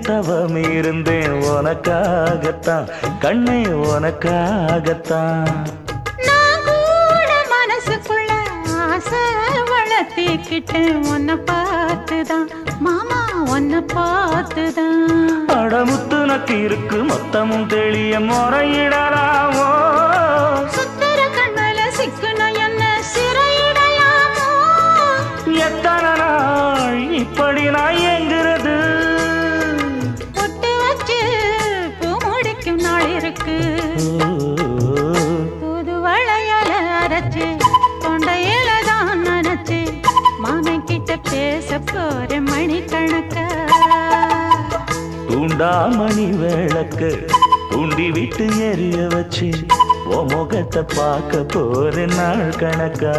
தவம் இருந்தேன் உனக்காகத்தான் கண்ணே உனக்காகத்தான். நான் கூட மனசுக்குள்ள ஆசை வளர்த்திக்கிட்டேன் உன்னை பார்த்துதான் மாமா உன்னை பார்த்துதான். அடமுத்து நக்கு இருக்கு மொத்தமும் தெளிய முறையிடலாமோ சுத்தர கண்மல சிக்குன என்ன சிறையிடையாமோ. எத்தனை நாள் இப்படி நான் எங்கிறது பொட்டு வச்சு பூ முடிக்கும் நாள் இருக்கு. புது வளையல அரைச்சு தொண்டையில தான் நினைச்சு மாமன் கிட்ட பேச போற மணிக்கணக்கா. தூண்டாமணி விளக்கு தூண்டி விட்டு எரிய வச்சு உன் முகத்தை பார்க்க போற நாள் கணக்கா.